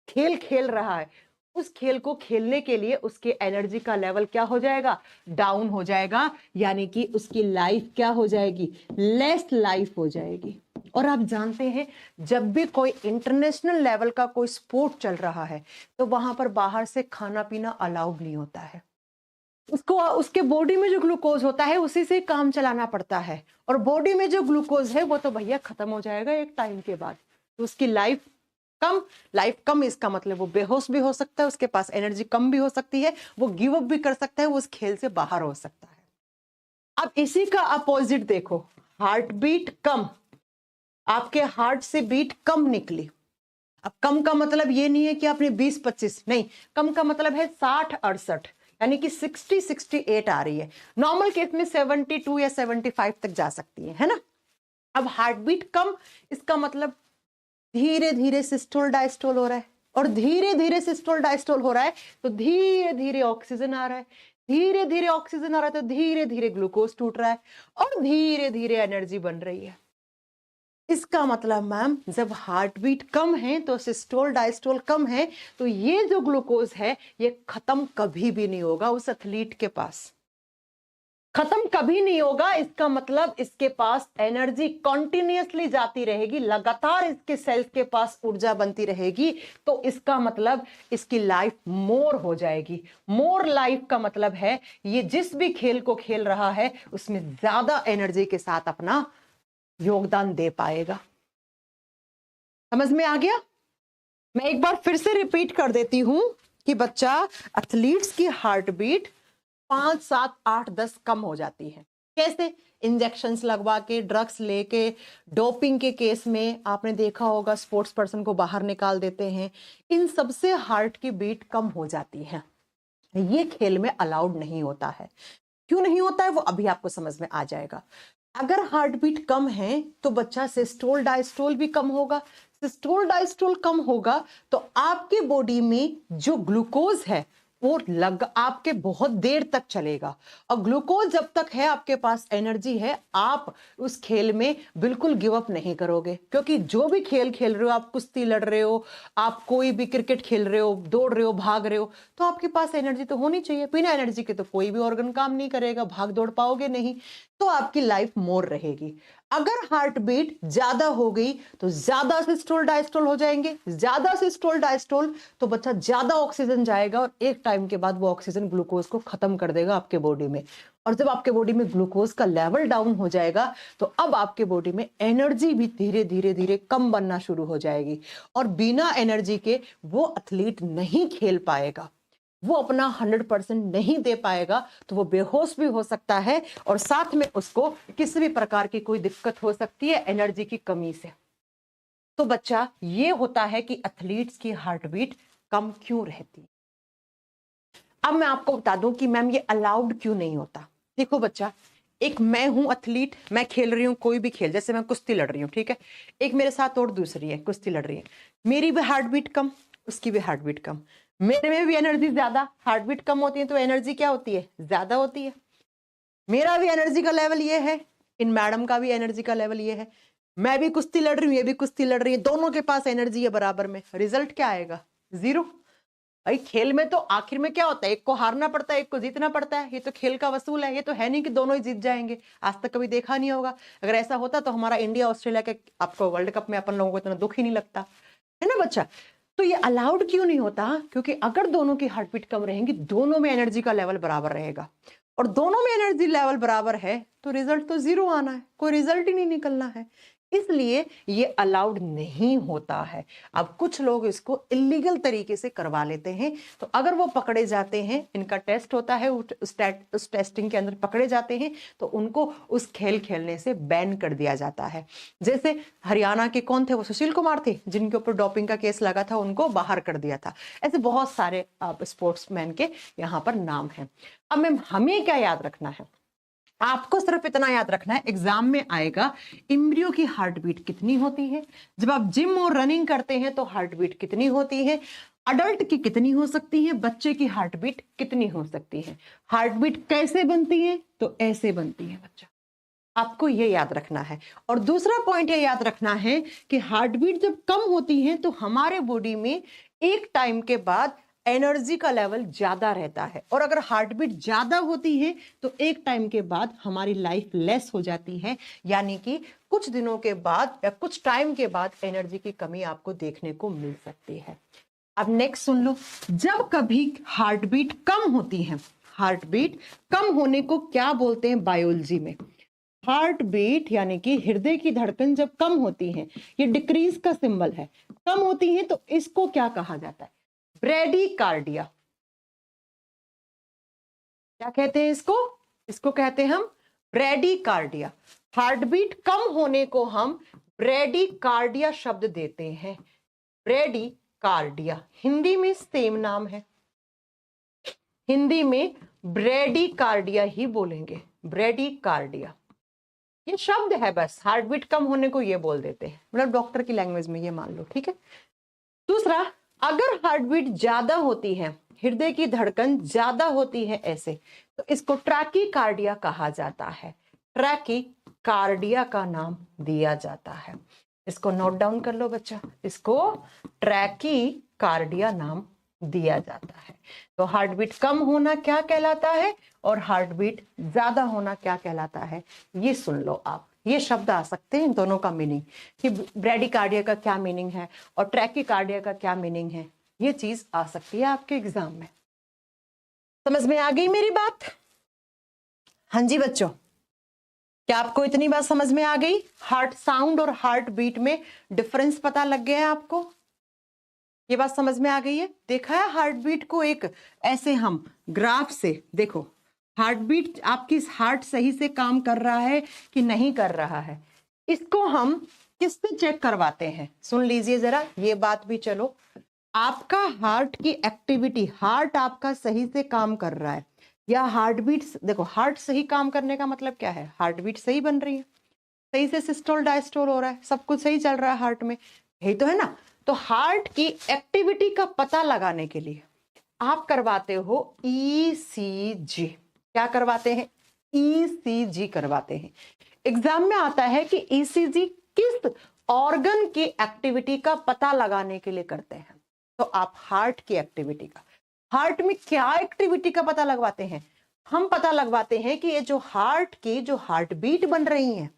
S1: खेल खेल रहा है उस खेल को खेलने के लिए उसके एनर्जी का लेवल क्या हो जाएगा? डाउन हो जाएगा। यानी कि उसकी लाइफ क्या हो जाएगी? लेस लाइफ हो जाएगी। और आप जानते हैं जब भी कोई इंटरनेशनल लेवल का कोई स्पोर्ट चल रहा है तो वहां पर बाहर से खाना पीना अलाउड नहीं होता है। उसको उसके बॉडी में जो ग्लूकोज होता है उसी से काम चलाना पड़ता है। और बॉडी में जो ग्लूकोज है वो तो भैया खत्म हो जाएगा एक टाइम के बाद। तो उसकी लाइफ कम इसका मतलब वो बेहोश भी हो सकता है, उसके पास एनर्जी कम भी हो सकती है, वो गिव अप भी कर सकता है, वो उस खेल से बाहर हो सकता है। अब इसी का अपोजिट देखो, हार्ट बीट कम, आपके हार्ट से बीट कम निकली। अब कम का मतलब ये नहीं है कि आपने 20-25 नहीं, कम का मतलब है 60-68 यानी कि 60-68 आ रही है। नॉर्मल केस में 72 या 75 तक जा सकती है ना। अब हार्ट बीट कम इसका मतलब धीरे धीरे सिस्टोल डायस्टोल हो रहा है। और धीरे धीरे सिस्टोल डायस्टोल हो रहा है तो धीरे धीरे ऑक्सीजन आ रहा है। धीरे धीरे ऑक्सीजन आ रहा है तो धीरे धीरे ग्लूकोज टूट रहा है और धीरे धीरे एनर्जी बन रही है। इसका मतलब मैम जब हार्ट बीट कम है तो सिस्टोल डायस्टोल कम है तो ये जो ग्लूकोज है ये खत्म कभी भी नहीं होगा उस एथलीट के पास, खत्म कभी नहीं होगा। इसका मतलब इसके पास एनर्जी कॉन्टिन्यूसली जाती रहेगी, लगातार इसके सेल्स के पास ऊर्जा बनती रहेगी। तो इसका मतलब इसकी लाइफ मोर हो जाएगी। मोर लाइफ का मतलब है ये जिस भी खेल को खेल रहा है उसमें ज्यादा एनर्जी के साथ अपना योगदान दे पाएगा। समझ में आ गया? मैं एक बार फिर से रिपीट कर देती हूं कि बच्चा एथलीट्स की हार्ट बीट 5, 7, 8, 10 कम हो जाती है। कैसे? इंजेक्शंस लगवा के, ड्रग्स लेके, डोपिंग के केस में आपने देखा होगा स्पोर्ट्स पर्सन को बाहर निकाल देते हैं। इन सब से हार्ट की बीट कम हो जाती है। ये खेल में अलाउड नहीं होता है। क्यों नहीं होता है वो अभी आपको समझ में आ जाएगा। अगर हार्ट बीट कम है तो बच्चा सिस्टोल डायस्टोल भी कम होगा। सिस्टोल डायस्टोल कम होगा तो आपके बॉडी में जो ग्लूकोज है वो आपके बहुत देर तक चलेगा। और ग्लूकोज जब तक है आपके पास एनर्जी है, आप उस खेल में बिल्कुल गिव अप नहीं करोगे। क्योंकि जो भी खेल खेल रहे हो, आप कुश्ती लड़ रहे हो, आप कोई भी क्रिकेट खेल रहे हो, दौड़ रहे हो, भाग रहे हो, तो आपके पास एनर्जी तो होनी चाहिए। बिना एनर्जी के तो कोई भी ऑर्गन काम नहीं करेगा, भाग दौड़ पाओगे नहीं, तो आपकी लाइफ मोर रहेगी। अगर हार्ट बीट ज्यादा हो गई तो ज्यादा सिस्टोल डायस्टोल हो जाएंगे। ज्यादा सिस्टोल डायस्टोल तो बच्चा ज्यादा ऑक्सीजन जाएगा और एक टाइम के बाद वो ऑक्सीजन ग्लूकोज को खत्म कर देगा आपके बॉडी में। और जब आपके बॉडी में ग्लूकोज का लेवल डाउन हो जाएगा तो अब आपके बॉडी में एनर्जी भी धीरे धीरे धीरे कम बनना शुरू हो जाएगी। और बिना एनर्जी के वो एथलीट नहीं खेल पाएगा, वो अपना 100% नहीं दे पाएगा, तो वो बेहोश भी हो सकता है और साथ में उसको किसी भी प्रकार की कोई दिक्कत हो सकती है एनर्जी की कमी से। तो बच्चा ये होता है कि एथलीट्स की हार्ट बीट कम क्यों रहती है। अब मैं आपको बता दूं कि मैम ये अलाउड क्यों नहीं होता। देखो बच्चा, एक मैं हूं एथलीट, मैं खेल रही हूं कोई भी खेल, जैसे मैं कुश्ती लड़ रही हूं, ठीक है। एक मेरे साथ और दूसरी है कुश्ती लड़ रही है, मेरी भी हार्ट बीट कम, उसकी भी हार्ट बीट कम, मेरे में भी एनर्जी ज्यादा, हार्ट बीट कम होती है तो एनर्जी क्या होती है? ज्यादा होती है। मेरा भी एनर्जी का लेवल ये है, इन मैडम का भी एनर्जी का लेवल ये है, मैं भी कुश्ती लड़ रही हूँ, ये भी कुश्ती लड़ रही है, दोनों के पास एनर्जी है बराबर में। रिजल्ट क्या आएगा? जीरो। भाई खेल में तो आखिर में क्या होता है, एक को हारना पड़ता है, एक को जीतना पड़ता है। ये तो खेल का वसूल है, ये तो है नहीं कि दोनों ही जीत जाएंगे। आज तक कभी देखा नहीं होगा। अगर ऐसा होता तो हमारा इंडिया ऑस्ट्रेलिया के आपको वर्ल्ड कप में अपन लोगों को इतना दुख ही नहीं लगता है ना बच्चा। तो ये अलाउड क्यों नहीं होता, क्योंकि अगर दोनों की हार्ट बीट कम रहेंगी, दोनों में एनर्जी का लेवल बराबर रहेगा, और दोनों में एनर्जी लेवल बराबर है तो रिजल्ट तो जीरो आना है, कोई रिजल्ट ही नहीं निकलना है। इसलिए ये अलाउड नहीं होता है। अब कुछ लोग इसको इलीगल तरीके से करवा लेते हैं, तो अगर वो पकड़े जाते हैं, इनका टेस्ट होता है, उस टेस्टिंग के अंदर पकड़े जाते हैं, तो उनको उस खेल खेलने से बैन कर दिया जाता है। जैसे हरियाणा के कौन थे, वो सुशील कुमार थे, जिनके ऊपर डोपिंग का केस लगा था, उनको बाहर कर दिया था। ऐसे बहुत सारे स्पोर्ट्समैन के यहाँ पर नाम है। अब मैम हमें क्या याद रखना है, आपको सिर्फ इतना याद रखना है, एग्जाम में आएगा एम्ब्रियो की हार्ट बीट कितनी होती है, जब आप जिम और रनिंग करते हैं तो हार्ट बीट कितनी होती है, अडल्ट की कितनी हो सकती है, बच्चे की हार्ट बीट कितनी हो सकती है। हार्ट बीट कैसे बनती है, तो ऐसे बनती है बच्चा, आपको ये याद रखना है। और दूसरा पॉइंट ये याद रखना है कि हार्ट बीट जब कम होती है तो हमारे बॉडी में एक टाइम के बाद एनर्जी का लेवल ज्यादा रहता है, और अगर हार्ट बीट ज्यादा होती है तो एक टाइम के बाद हमारी लाइफ लेस हो जाती है, यानी कि कुछ दिनों के बाद या कुछ टाइम के बाद एनर्जी की कमी आपको देखने को मिल सकती है। अब नेक्स्ट सुन लो, जब कभी हार्ट बीट कम होती है, हार्ट बीट कम होने को क्या बोलते हैं बायोलॉजी में, हार्ट बीट यानी कि हृदय की धड़कन जब कम होती है, ये डिक्रीज का सिंबल है, कम होती है, तो इसको क्या कहा जाता है, ब्रेडिकार्डिया। क्या कहते हैं इसको, इसको कहते हैं हम ब्रेडिकार्डिया। हार्ट बीट कम होने को हम ब्रेडिकार्डिया शब्द देते हैं। ब्रेडिकार्डिया हिंदी में सेम नाम है, हिंदी में ब्रेडिकार्डिया ही बोलेंगे, ब्रेडिकार्डिया ये शब्द है, बस हार्ट बीट कम होने को ये बोल देते हैं, मतलब डॉक्टर की लैंग्वेज में ये मान लो, ठीक है। दूसरा, अगर हार्ट बीट ज्यादा होती है, हृदय की धड़कन ज्यादा होती है ऐसे, तो इसको ट्रैकीकार्डिया कहा जाता है, ट्रैकीकार्डिया का नाम दिया जाता है। इसको नोट डाउन कर लो बच्चा, इसको ट्रैकीकार्डिया नाम दिया जाता है। तो हार्ट बीट कम होना क्या कहलाता है और हार्ट बीट ज्यादा होना क्या कहलाता है, ये सुन लो आप। ये शब्द आ सकते हैं, इन दोनों का मीनिंग, कि ब्रेडिकार्डिया का क्या मीनिंग है और ट्रैकीकार्डिया का क्या मीनिंग है, ये चीज आ सकती है आपके एग्जाम में। समझ में आ गई मेरी बात? हाँ जी बच्चों, क्या आपको इतनी बात समझ में आ गई? हार्ट साउंड और हार्ट बीट में डिफरेंस पता लग गया है आपको? ये बात समझ में आ गई है? देखा है हार्ट बीट को एक ऐसे हम ग्राफ से देखो, हार्ट बीट आपकी हार्ट सही से काम कर रहा है कि नहीं कर रहा है, इसको हम किससे चेक करवाते हैं? सुन लीजिए जरा ये बात भी। चलो, आपका हार्ट की एक्टिविटी, हार्ट आपका सही से काम कर रहा है या हार्ट बीट, देखो हार्ट सही काम करने का मतलब क्या है, हार्ट बीट सही बन रही है, सही से सिस्टोल डायस्टोल हो रहा है, सब कुछ सही चल रहा है हार्ट में, यही तो है ना। तो हार्ट की एक्टिविटी का पता लगाने के लिए आप करवाते हो ईसीजी। क्या करवाते हैं? ईसीजी करवाते हैं। एग्जाम में आता है कि ईसीजी किस ऑर्गन की एक्टिविटी का पता लगाने के लिए करते हैं, तो आप हार्ट की एक्टिविटी का, हार्ट में क्या एक्टिविटी का पता लगवाते हैं? हम पता लगवाते हैं कि ये जो हार्ट की जो हार्ट बीट बन रही है,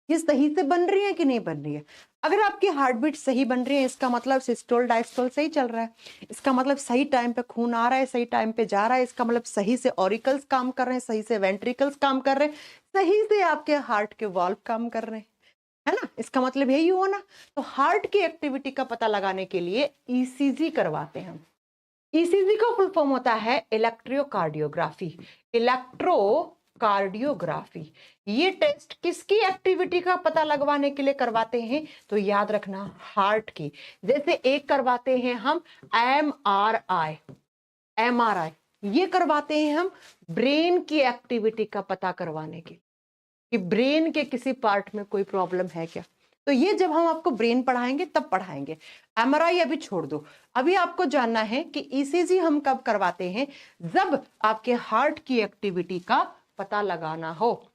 S1: ये सही से बन रही है कि नहीं बन रही है। अगर आपकी हार्ट बीट सही बन रही है, इसका मतलब सिस्टोल डायस्टोल सही चल रहा है, इसका मतलब सही टाइम पे खून आ रहा है, सही टाइम पे जा रहा है, इसका मतलब सही से ऑरिकल्स काम कर रहे हैं, सही से वेंट्रिकल्स काम कर रहे हैं, सही से आपके हार्ट के वाल्व काम कर रहे हैं, है ना। इसका मतलब यही हुआ ना। तो हार्ट की एक्टिविटी का पता लगाने के लिए ईसीजी करवाते हैं। ईसीजी का फुल फॉर्म होता है इलेक्ट्रोकार्डियोग्राफी। इलेक्ट्रोकार्डियोग्राफी ये टेस्ट किसकी एक्टिविटी का पता लगवाने के लिए करवाते हैं? तो याद रखना, हार्ट की। जैसे एक करवाते हैं हम एमआरआई, एमआरआई ये करवाते हैं हम ब्रेन की एक्टिविटी का पता करवाने के लिए, कि ब्रेन के किसी पार्ट में कोई प्रॉब्लम है क्या। तो ये जब हम आपको ब्रेन पढ़ाएंगे तब पढ़ाएंगे, एमआरआई अभी छोड़ दो। अभी आपको जानना है कि ईसीजी हम कब करवाते हैं? जब आपके हार्ट की एक्टिविटी का पता लगाना हो।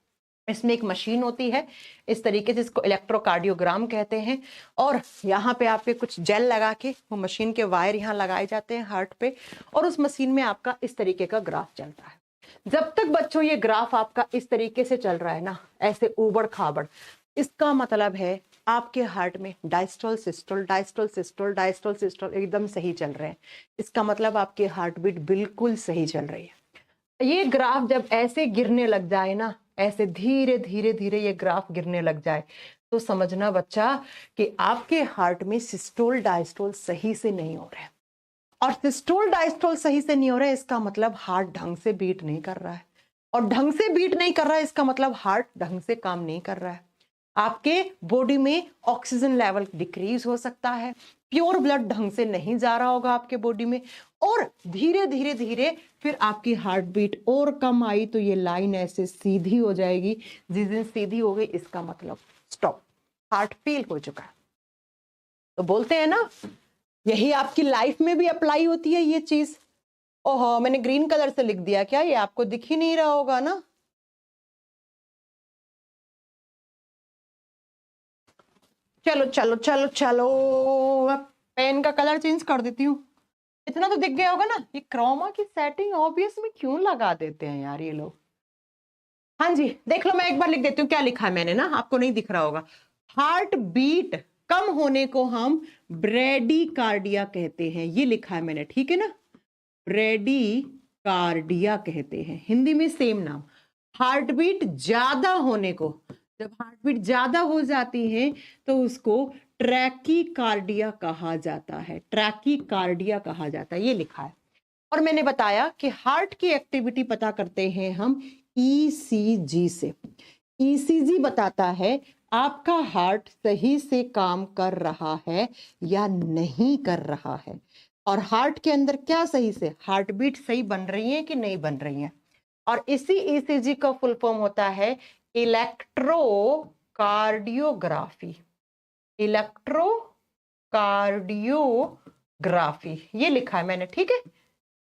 S1: इसमें एक मशीन होती है इस तरीके से, इसको इलेक्ट्रोकार्डियोग्राम कहते हैं। और यहाँ पे आपके कुछ जेल लगा के वो मशीन के वायर यहाँ लगाए जाते हैं हार्ट पे, और उस मशीन में आपका इस तरीके का ग्राफ चलता है। जब तक बच्चों ये ग्राफ आपका इस तरीके से चल रहा है ना, ऐसे ऊबड़ खाबड़, इसका मतलब है आपके हार्ट में diastole systole diastole systole diastole systole एकदम सही चल रहे हैं। इसका मतलब आपकी हार्ट बीट बिल्कुल सही चल रही है। ये ग्राफ जब ऐसे गिरने लग जाए ना, ऐसे धीरे धीरे धीरे ये ग्राफ गिरने लग जाए, तो समझना बच्चा कि आपके हार्ट में सिस्टोल डायस्टोल सही से नहीं हो रहा है। और सिस्टोल डायस्टोल सही से नहीं हो रहा है, इसका मतलब हार्ट ढंग से बीट नहीं कर रहा है। और ढंग से बीट नहीं कर रहा है, इसका मतलब हार्ट ढंग से काम नहीं कर रहा है। आपके बॉडी में ऑक्सीजन लेवल डिक्रीज हो सकता है, प्योर ब्लड ढंग से नहीं जा रहा होगा आपके बॉडी में, और धीरे धीरे धीरे फिर आपकी हार्ट बीट और कम आई तो ये लाइन ऐसे सीधी हो जाएगी। जिस दिन सीधी हो गई, इसका मतलब स्टॉप, हार्ट फेल हो चुका है। तो बोलते हैं ना, यही आपकी लाइफ में भी अप्लाई होती है ये चीज। ओहो, मैंने ग्रीन कलर से लिख दिया क्या? ये आपको दिख ही नहीं रहा होगा ना। चलो चलो चलो चलो, पेन का कलर चेंज कर देती हूँ। इतना तो दिख गया होगा ना। ये क्रोमा की सेटिंग ऑब्वियस में क्यों लगा देते हैं यार ये लोग। हाँ जी, देख लो, मैं एक बार लिख देती हूँ क्या लिखा है मैंने ना, आपको नहीं दिख रहा होगा। हार्ट बीट कम होने को हम ब्रेडीकार्डिया कहते हैं, ये लिखा है मैंने, ठीक है ना। ब्रेडीकार्डिया कहते हैं, हिंदी में सेम नाम। हार्ट बीट ज्यादा होने को, जब हार्ट बीट ज्यादा हो जाती है तो उसको ट्रैकीकार्डिया कहा जाता है, ट्रैकीकार्डिया कहा जाता है, ये लिखा है। और मैंने बताया कि हार्ट की एक्टिविटी पता करते हैं हम ईसीजी से। ईसीजी बताता है आपका हार्ट सही से काम कर रहा है या नहीं कर रहा है, और हार्ट के अंदर क्या सही से, हार्ट बीट सही बन रही है कि नहीं बन रही है। और इसी ईसीजी का फुल फॉर्म होता है इलेक्ट्रोकार्डियोग्राफी, इलेक्ट्रोकार्डियोग्राफी, ये लिखा है मैंने, ठीक है।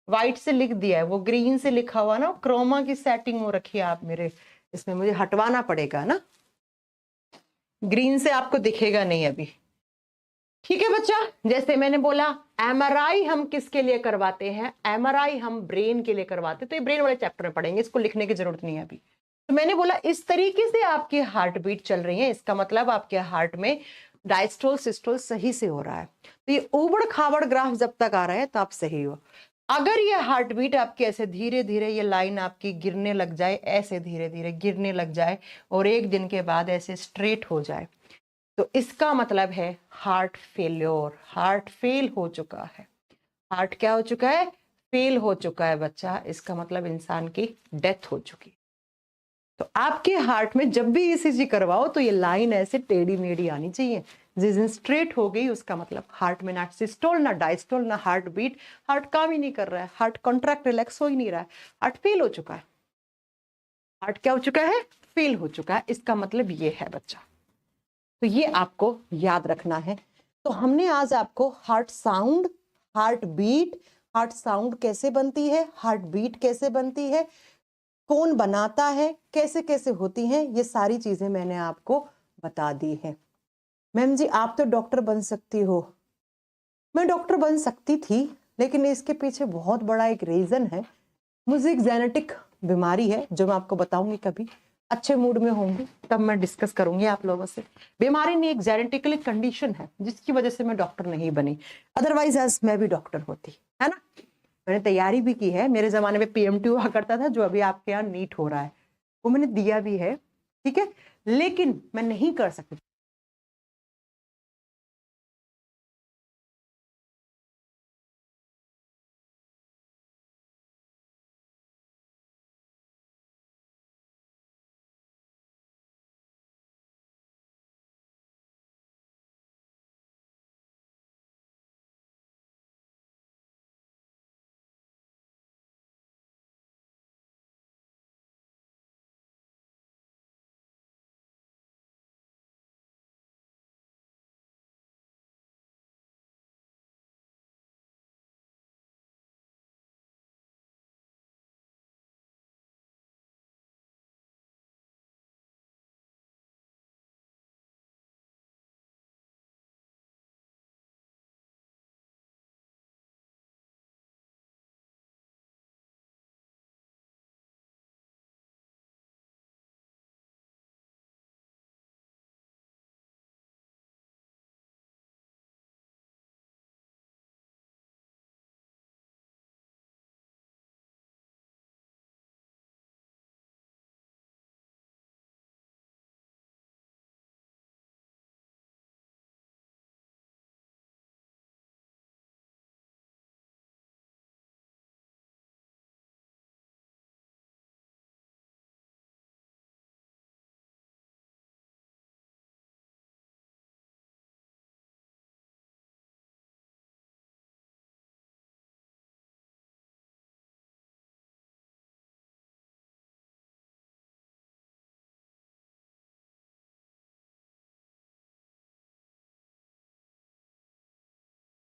S1: व्हाइट से लिख दिया है, वो ग्रीन से लिखा हुआ ना, क्रोमा की सेटिंग हो रखी है आप मेरे इसमें, मुझे हटवाना पड़ेगा ना, ग्रीन से आपको दिखेगा नहीं अभी, ठीक है बच्चा। जैसे मैंने बोला, एमआरआई हम किसके लिए करवाते हैं? एमआरआई हम ब्रेन के लिए करवाते हैं, तो ये ब्रेन वाले चैप्टर में पढ़ेंगे, इसको लिखने की जरूरत नहीं है अभी। तो मैंने बोला इस तरीके से आपकी हार्ट बीट चल रही है, इसका मतलब आपके हार्ट में डायस्टोल सिस्टोल सही से हो रहा है। तो ये उबड़ खाबड़ ग्राफ जब तक आ रहा है तो आप सही हो। अगर ये हार्ट बीट आपकी ऐसे धीरे धीरे, ये लाइन आपकी गिरने लग जाए, ऐसे धीरे धीरे गिरने लग जाए और एक दिन के बाद ऐसे स्ट्रेट हो जाए, तो इसका मतलब है हार्ट फेल्योर, हार्ट फेल हो चुका है। हार्ट क्या हो चुका है? फेल हो चुका है बच्चा, इसका मतलब इंसान की डेथ हो चुकी। तो आपके हार्ट में जब भी ईसीजी करवाओ तो ये लाइन ऐसे टेढ़ी मेढ़ी आनी चाहिए। जिस दिन स्ट्रेट हो गई, उसका मतलब हार्ट में ना सिस्टोल ना डायस्टोल ना हार्ट बीट, हार्ट काम ही नहीं कर रहा है, हार्ट कॉन्ट्रैक्ट रिलैक्स हो ही नहीं रहा है, हार्ट फेल हो चुका है। हार्ट क्या हो चुका है? फेल हो चुका है, इसका मतलब ये है बच्चा। तो ये आपको याद रखना है। तो हमने आज आपको heart sound, heart beat, heart sound कैसे बनती है, हार्ट बीट कैसे बनती है, कौन बनाता है, कैसे कैसे होती हैं, ये सारी चीजें मैंने आपको बता दी है। मैम जी आप तो डॉक्टर बन सकती हो। मैं डॉक्टर बन सकती थी, लेकिन इसके पीछे बहुत बड़ा एक रीजन है। मुझे एक जेनेटिक बीमारी है जो मैं आपको बताऊंगी, कभी अच्छे मूड में होंगी तब मैं डिस्कस करूंगी आप लोगों से। बीमारी नहीं, एक जेनेटिकली कंडीशन है जिसकी वजह से मैं डॉक्टर नहीं बनी, अदरवाइज आज मैं भी डॉक्टर होती, है ना। मैंने तैयारी भी की है, मेरे जमाने में पीएमटी हुआ करता था, जो अभी आपके यहाँ नीट हो रहा है, वो मैंने दिया भी है, ठीक है, लेकिन मैं नहीं कर सकती।